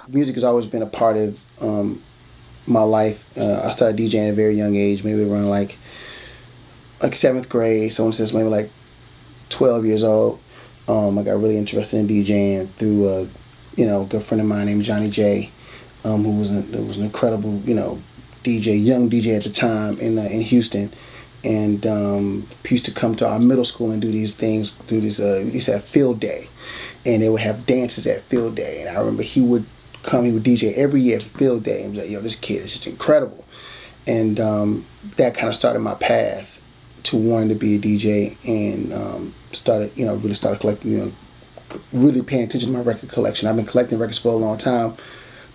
Music has always been a part of my life. I started DJing at a very young age, maybe around like 7th grade. So since maybe like 12 years old, I got really interested in DJing through a good friend of mine named Johnny J, who was an incredible DJ, young DJ at the time in Houston, and he used to come to our middle school and do these things. We used to have field day, and they would have dances at field day. And I remember he would come, he would DJ every year for field day, and was like, "Yo, this kid is just incredible." And that kind of started my path to wanting to be a DJ, and really started collecting, really paying attention to my record collection. I've been collecting records for a long time,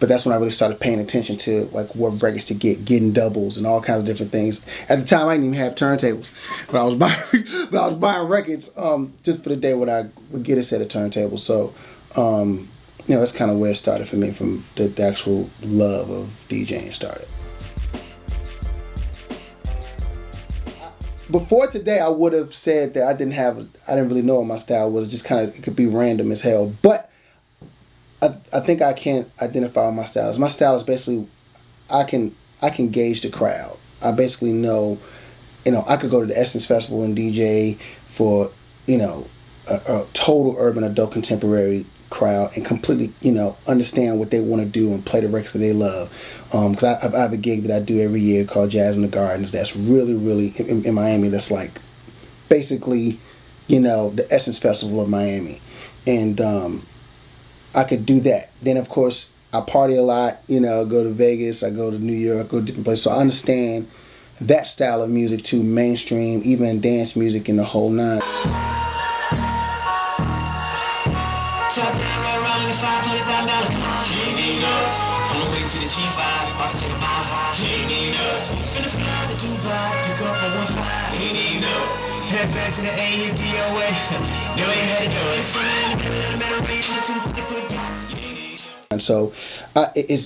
but that's when I really started paying attention to like what records to getting doubles and all kinds of different things. At the time, I didn't even have turntables, but I was buying records just for the day when I would get a set of turntables. So that's kind of where it started for me, from the actual love of DJing started. Before today, I would have said that I didn't really know what my style was. Just kind of, it could be random as hell. But I think I can identify what my style is. My style is basically, I can gauge the crowd. I basically know, I could go to the Essence Festival and DJ for, a total urban adult contemporary crowd and completely, understand what they want to do and play the records that they love. Because I have a gig that I do every year called Jazz in the Gardens. That's really in Miami. That's like basically, the Essence Festival of Miami, and I could do that. Then of course I party a lot. Go to Vegas. I go to New York. Go to different places. So I understand that style of music too, mainstream, even dance music, and the whole nine. Top down, rolling the $500,000. She ain't even know. On the way to the G5, about to take a mile high. She ain't even know. Finna fly to Dubai, pick up a 1-5. Ain't even know. Head back to the A and DOA. No way had to go. And so,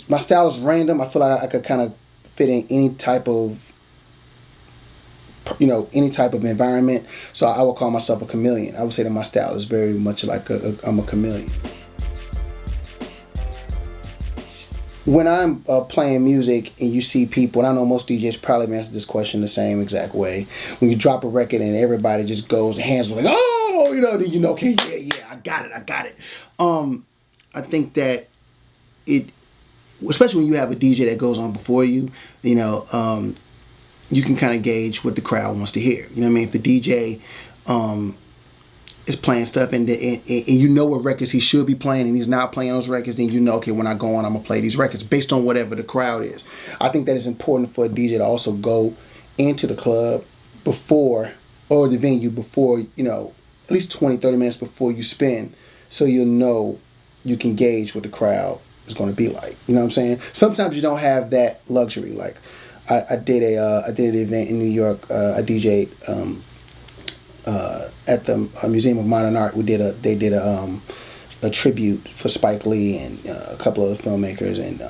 my style is random. I feel like I could kind of fit in any type of environment. So I would call myself a chameleon. I would say that my style is very much like I'm a chameleon. When I'm playing music and you see people, and I know most DJs probably answer this question the same exact way. When you drop a record and everybody just goes, hands are like, oh, okay, yeah, I got it. I think that especially when you have a DJ that goes on before you, you can kind of gauge what the crowd wants to hear. You know what I mean? If the DJ is playing stuff and you know what records he should be playing and he's not playing those records, then okay, when I go on, I'm going to play these records based on whatever the crowd is. I think that it's important for a DJ to also go into the club before, or the venue before, at least 20, 30 minutes before you spin, so you can gauge what the crowd is going to be like. You know what I'm saying? Sometimes you don't have that luxury. Like, I did an event in New York. I DJ'd at the Museum of Modern Art. They did a tribute for Spike Lee and a couple other filmmakers, and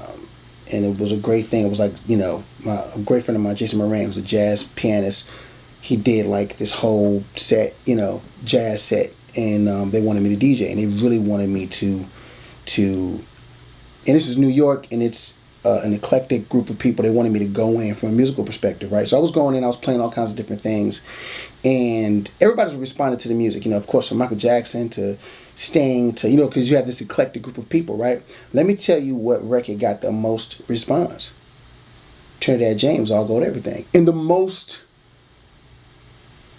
it was a great thing. It was like, a great friend of mine, Jason Moran, was a jazz pianist. He did like this whole set, jazz set, and they wanted me to DJ, and they really wanted me to, and this is New York, and it's an eclectic group of people. They wanted me to go in from a musical perspective, right? So I was going in, I was playing all kinds of different things, and everybody's responding to the music, of course, from Michael Jackson to Sting to, because you have this eclectic group of people, right? Let me tell you what record got the most response. Trinidad James, All Gold Everything. And the most,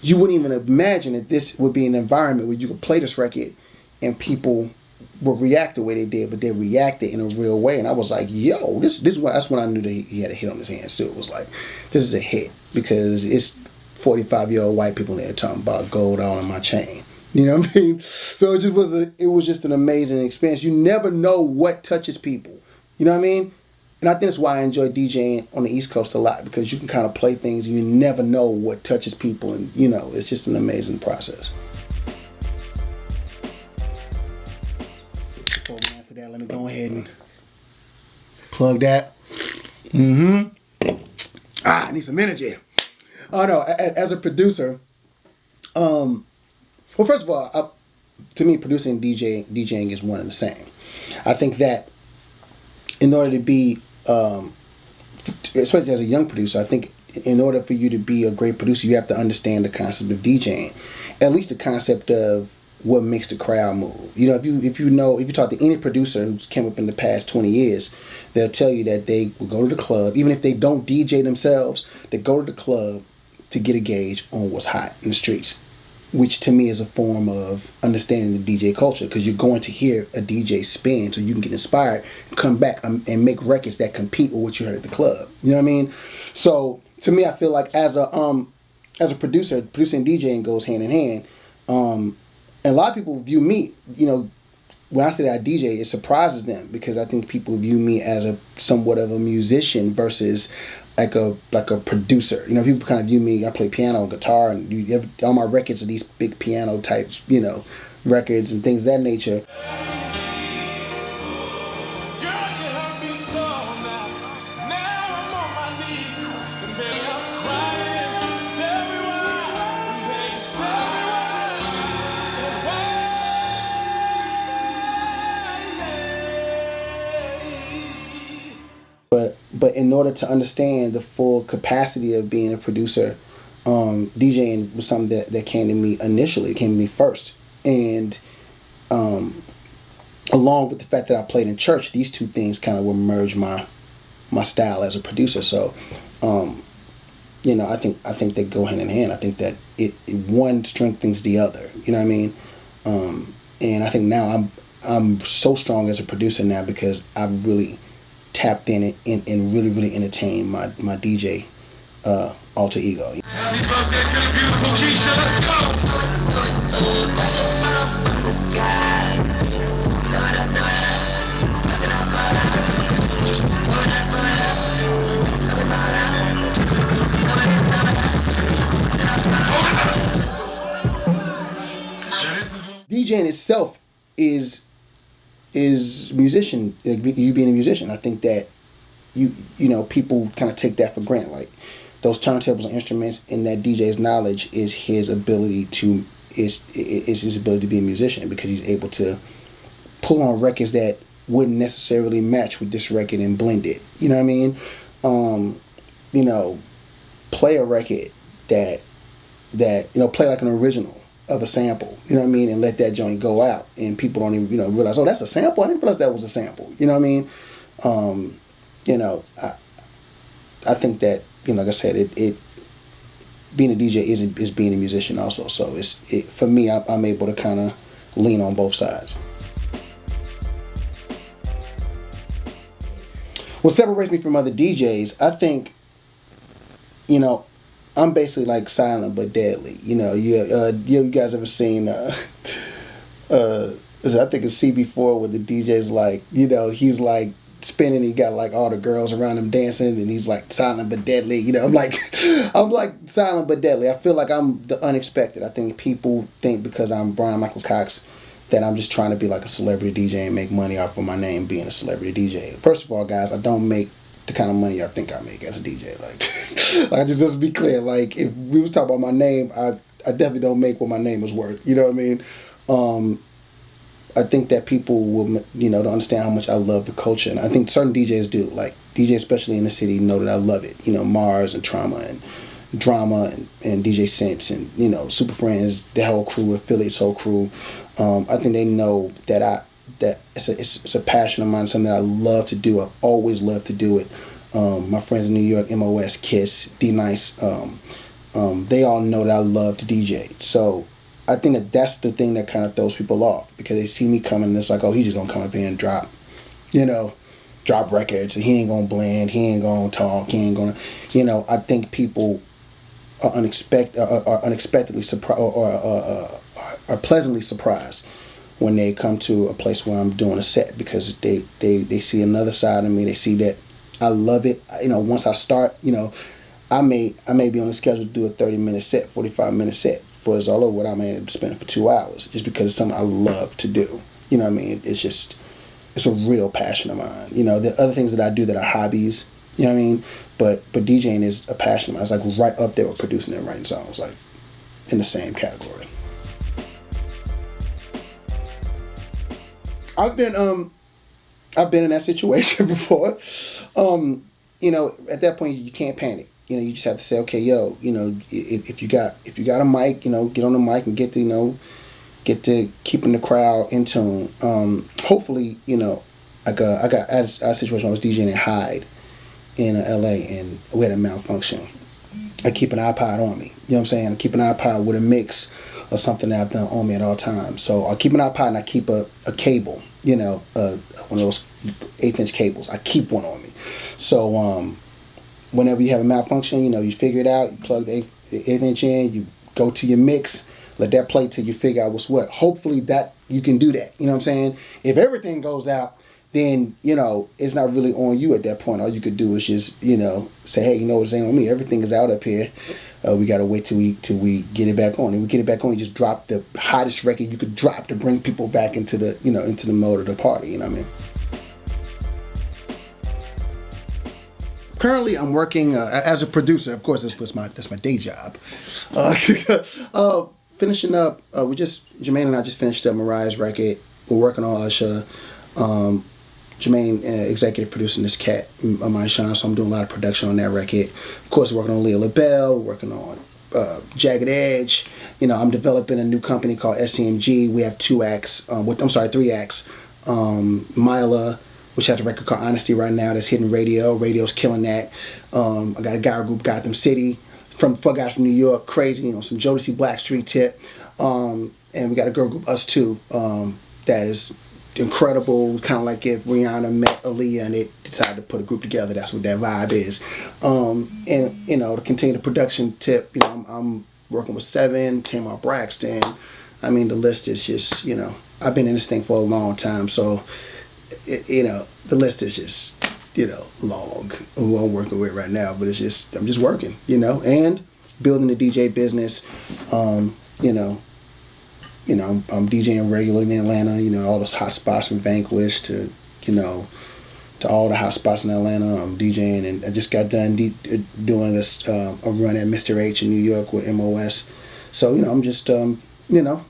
you wouldn't even imagine that this would be an environment where you could play this record and people would react the way they did, but they reacted in a real way. And I was like, yo, that's when I knew that he had a hit on his hands too. It was like, this is a hit, because it's 45-year-old white people there talking about gold all on my chain. You know what I mean? So it was just an amazing experience. You never know what touches people. You know what I mean? And I think that's why I enjoy DJing on the East Coast a lot, because you can kind of play things and you never know what touches people, and it's just an amazing process. Before we answer that, let me go ahead and plug that. I need some energy. Oh no, as a producer, well, first of all, to me, producing and DJing is one and the same. I think that in order to be, especially as a young producer, I think in order for you to be a great producer, you have to understand the concept of DJing, at least the concept of what makes the crowd move. You know, if you talk to any producer who's came up in the past 20 years, they'll tell you that they will go to the club, even if they don't DJ themselves, they go to the club to get a gauge on what's hot in the streets, which to me is a form of understanding the DJ culture, because you're going to hear a DJ spin so you can get inspired and come back and make records that compete with what you heard at the club. You know what I mean? So to me, I feel like as a producer, producing and DJing goes hand in hand. And a lot of people view me, you know, when I say that I DJ, it surprises them, because I think people view me as a somewhat of a musician versus like a producer. You know, people kind of view me. I play piano, guitar, and all my records are these big piano type, you know, records and things of that nature. But in order to understand the full capacity of being a producer, DJing was something that came to me initially. It came to me first, and along with the fact that I played in church, these two things kind of will merge my style as a producer. So, you know, I think they go hand in hand. I think that it one strengthens the other. You know what I mean? And I think now I'm so strong as a producer now because I've really tapped in and really entertained my DJ alter ego. Happy birthday to the beautiful Keisha. Let's go. DJing itself is musician, like you being a musician. I think that you know, people kind of take that for granted. Like those turntables and instruments, and that DJ's knowledge is his ability to his ability to be a musician, because he's able to pull on records that wouldn't necessarily match with this record and blend it. You know what I mean? You know, play a record that you know, play like an original of a sample, you know what I mean, and let that joint go out, and people don't even, you know, realize, oh, that's a sample. I didn't realize that was a sample. You know what I mean? You know, I think that, you know, like I said, it being a DJ is being a musician also. So for me, I'm able to kind of lean on both sides. What separates me from other DJs, I think, you know, I'm basically like silent but deadly. You know, you guys ever seen I think it's CB4 where the DJ's like, you know, he's like spinning, he got like all the girls around him dancing, and he's like silent but deadly. You know, I'm like silent but deadly. I feel like I'm the unexpected. I think people think because I'm Bryan Michael Cox that I'm just trying to be like a celebrity DJ and make money off of my name being a celebrity DJ. First of all, guys, I don't make the kind of money I think I make as a DJ. Like just to be clear, like if we was talking about my name, I definitely don't make what my name is worth. You know what I mean? I think that people will, you know, don't understand how much I love the culture, and I think certain DJs do. Like DJs, especially in the city, know that I love it. You know, Mars and Trauma and Drama and DJ Sense and, you know, Super Friends, the whole crew, Affiliates whole crew. I think they know that it's a passion of mine, something that I love to do. I've always loved to do it. My friends in New York, MOS, Kiss, D Nice, they all know that I love to DJ. So I think that that's the thing that kind of throws people off, because they see me coming and it's like, oh, he's just gonna come up here and drop records, and he ain't gonna blend, he ain't gonna talk, he ain't gonna, you know. I think people are unexpectedly surprised or are pleasantly surprised when they come to a place where I'm doing a set, because they see another side of me. They see that I love it. You know, once I start, you know, I may be on the schedule to do a 30-minute set, 45-minute set. For it's all over what I may end up spending for 2 hours, just because it's something I love to do. You know what I mean? It's a real passion of mine. You know, there are other things that I do that are hobbies. You know what I mean? But DJing is a passion of mine. It's like right up there with producing and writing songs, like in the same category. I've I've been in that situation before. You know, at that point you can't panic. You know, you just have to say, okay, yo, you know, if you got a mic, you know, get on the mic and get to, you know, get to keeping the crowd in tune. Hopefully, you know, I had a situation where I was DJing at Hyde in LA and we had a malfunction. I keep an iPod on me. You know what I'm saying? I keep an iPod with a mix or something that I've done on me at all times. So I keep an iPod and I keep a cable, you know, one of those 1/8" cables. I keep one on me. So whenever you have a malfunction, you know, you figure it out, you plug the 1/8" in, you go to your mix, let that play till you figure out what's what. Hopefully that you can do that. You know what I'm saying? If everything goes out, then, you know, it's not really on you at that point. All you could do is just, you know, say, hey, you know what, this ain't on me. Everything is out up here. We got to wait till we get it back on. And we get it back on, you just drop the hottest record you could drop to bring people back into the, you know, into the mode of the party. You know what I mean? Currently, I'm working as a producer. Of course, that's my day job. Finishing up, Jermaine and I just finished up Mariah's record. We're working on Usher. Jermaine, executive producing this cat, My Shine, so I'm doing a lot of production on that record. Of course, working on Leah LaBelle, working on Jagged Edge. You know, I'm developing a new company called SCMG. We have 3 acts. Myla, which has a record called Honesty right now that's hitting radio. Radio's killing that. I got a guy group, Gotham City, four guys from New York, crazy, on some Jodeci Blackstreet tip. And we got a girl group, Us Too, that is incredible. Kind of like if Rihanna met Aaliyah and they decided to put a group together. That's what that vibe is. And, you know, to continue the production tip, you know, I'm working with Seven, Tamar Braxton. I mean, the list is just, you know, I've been in this thing for a long time, so, you know, the list is just, you know, long. Who I'm working with right now, but I'm just working, you know, and building the DJ business. You know, I'm DJing regularly in Atlanta. You know, all those hot spots from Vanquish to, you know, to all the hot spots in Atlanta. I'm DJing, and I just got done doing a run at Mr. H in New York with MOS. So, you know, I'm just, you know,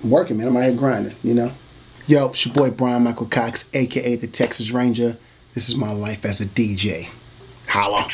I'm working, man. I'm out here grinding, you know. Yo, it's your boy Bryan Michael Cox, a.k.a. the Texas Ranger. This is my life as a DJ. Holla.